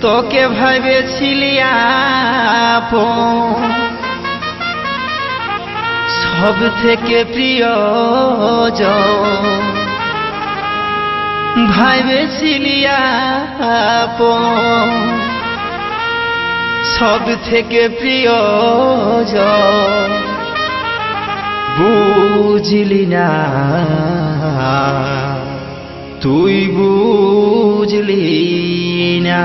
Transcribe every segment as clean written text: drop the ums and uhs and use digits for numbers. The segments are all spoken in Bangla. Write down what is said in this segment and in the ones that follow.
তোকে ভেবেছিলি আপন, সব থেকে প্রিয়জন। ভেবেছিলি আপন, সব থেকে প্রিয়জন। বুঝলি না, তুই বুঝলি না।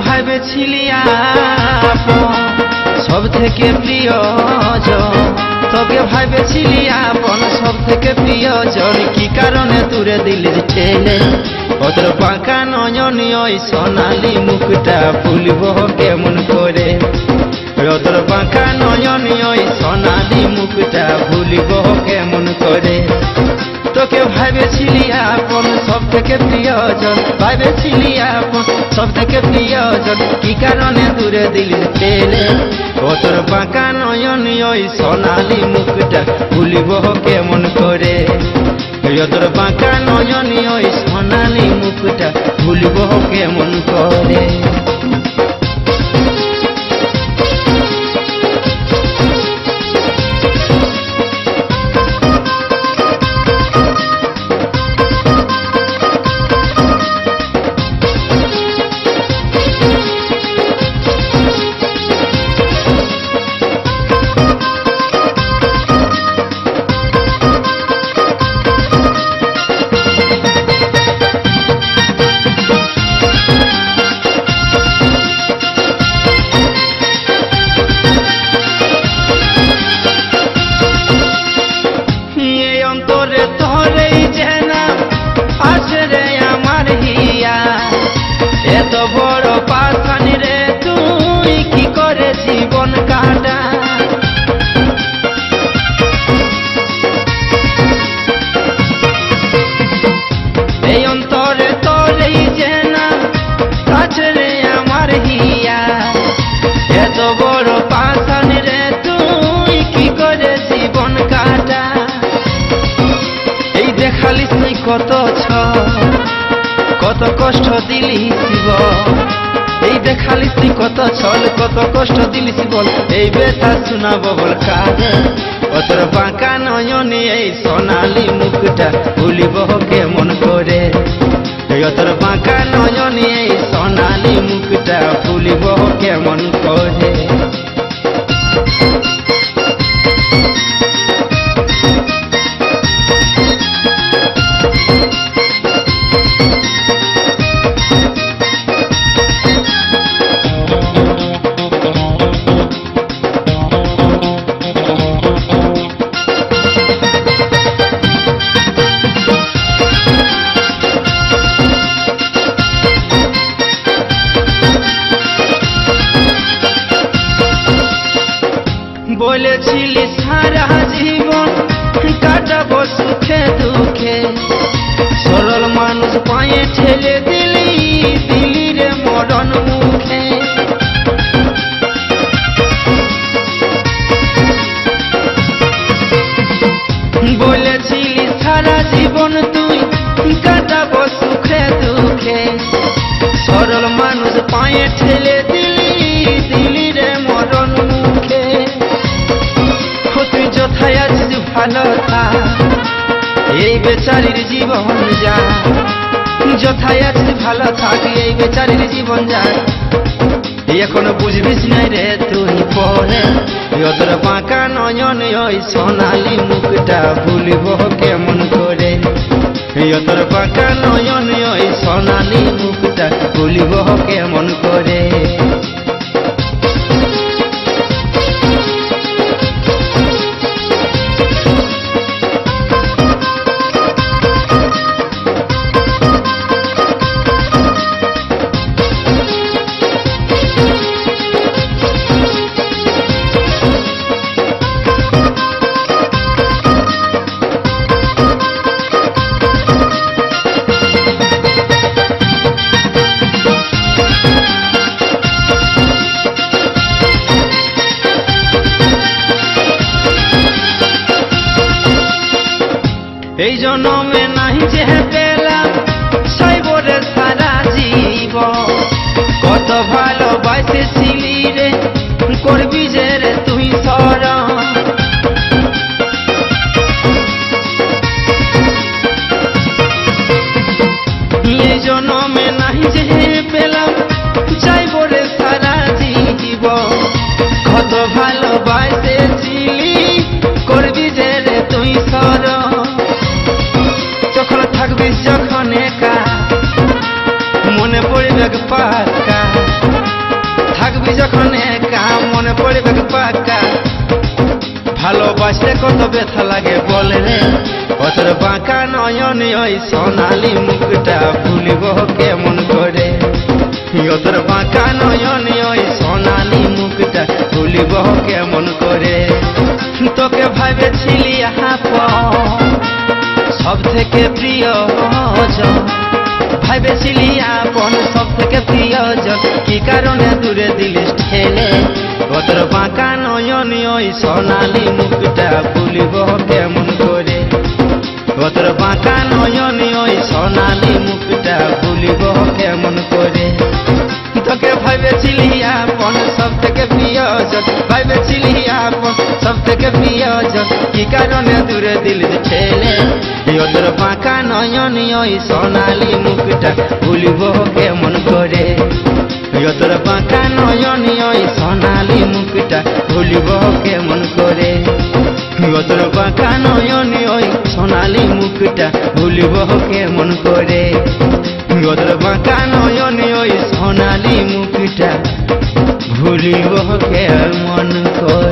ভেবেছিলি আপন, সব থেকে প্রিয়জন। তোকে ভেবেছিলি আপন, সব থেকে প্রিয়জন। কি কারণে তুরে দিলি ঠেলে? ওদের বাঁকা নয়ন ওই সোনালি মুখটা ভুলব কেমন করে? ওদের বাঁকা নয়ন ওই সোনালি মুখটা ভুলব কেমন করে? তোকে ভেবেছিলি আপন, সব থেকে প্রিয়জন। ভেবেছিলি আপন, সব থেকে প্রিয়জন। কি কারণে দূরে দিলি ঠেলে? ও তোর বাঁকা নয়ন ওই সোনালি মুখটা ভুলিব কেমন করে? ও তোর বাঁকা নয়ন ওই সোনালি মুখটা ভুলিব কেমন করে? এত বড় পাখানি রে, তুই কি করে জীবন কাটা? এই অন্তরে তোর এই জেনা আছে রে আমার হিয়া। এত বড় পাখানি রে, তুই কি করে জীবন কাটা? এই দেখালিস তুই কত কত কষ্ট দিলি শিব। এই দেখালিস তুই কত ছল, কত কষ্ট দিলি বল। এই ব্যথা শোনাবো বল কাজে? ওদের বাঁকা নয়ন এই সোনালি মুখটা ভুলিব কেমন করে? ওদের বাঁকা নয়ন এই সোনালি মুখটা ভুলিব কেমন করে? বলেছিলি সারা জীবন কাটাবো সুখে দুঃখে, সরল মানুষ পায়ে ঠেলে দিলি, দিলি রে মরণ মুখে। বলেছিলি সারা জীবন তুই কাটাবো সুখে দুঃখে, সরল মানুষ পায়ে ঠেলে দিলি, দিলি রে মরণ মুখে। তুই যথায় আছিস ভালো থাক, এই বেচারির জীবন যা। যথায় আছিস ভালো থাক, এই বেচারির জীবন যা। এখনো বুঝবিস নাই রে তুই পরে? ওদের বাঁকা নয়ন ওই সোনালি মুখটা ভুলিব কেমন করে? ওদের বাঁকা নয়ন ওই সোনালি মুখটা ভুলিব কেমন করে? মে নাহি যে পেলাম সাইবরে সারা জীবন কত ভালোবাসেছিলি রে করবি যে রে তুই শরণ এই জন্মে নাহি যে পেলাম চাইব রে সারা জীবন কত ভালোবাসেছিলি করবি যে রে তুই শরণ যখন থাকবি যখন একা মনে পড়বে পাকা থাকবি যখন একা মনে পড়বে পাকা ভালোবাসলে কত ব্যথা লাগে বলে রে কতর বাঁকা নয়ন ওই সোনালি মুখটা ভুলিব কেমন করে কতর বাঁকা নয়ন ওই সোনালি মুখটা ভুলিব কেমন করে তোকে ভাবেছিলি সব থেকে প্রিয়জন ভাবেছিলি আপন সব থেকে প্রিয়জন কি কারণে দূরে দিলিস ঠেলে কতর বাঁকা নয়ন ওই সোনালি মুখটা ভুলিব কেমন করে কতর বাঁকা নয়ন ওই সোনালি মুখটা ভুলিব কেমন করে তোকে ভাবেছিলি আপন সব থেকে প্রিয়জন ভাবেছিলি আপন সব থেকে প্রিয়জন কি কারণে দূরে দিলিস ঠেলে কতর বাঁকা নয়ন ওই সোনালি মুখটা ভুলিব কেমন করে কতর বাঁকা নয়ন ওই সোনালি মুখটা ভুলিব কেমন করে কতর বাঁকা নয়ন ওই সোনালি মুখটা ভুলিব কেমন করে কতর বাঁকা নয়ন ওই সোনালি মুখটা ভুলিব কেমন করে।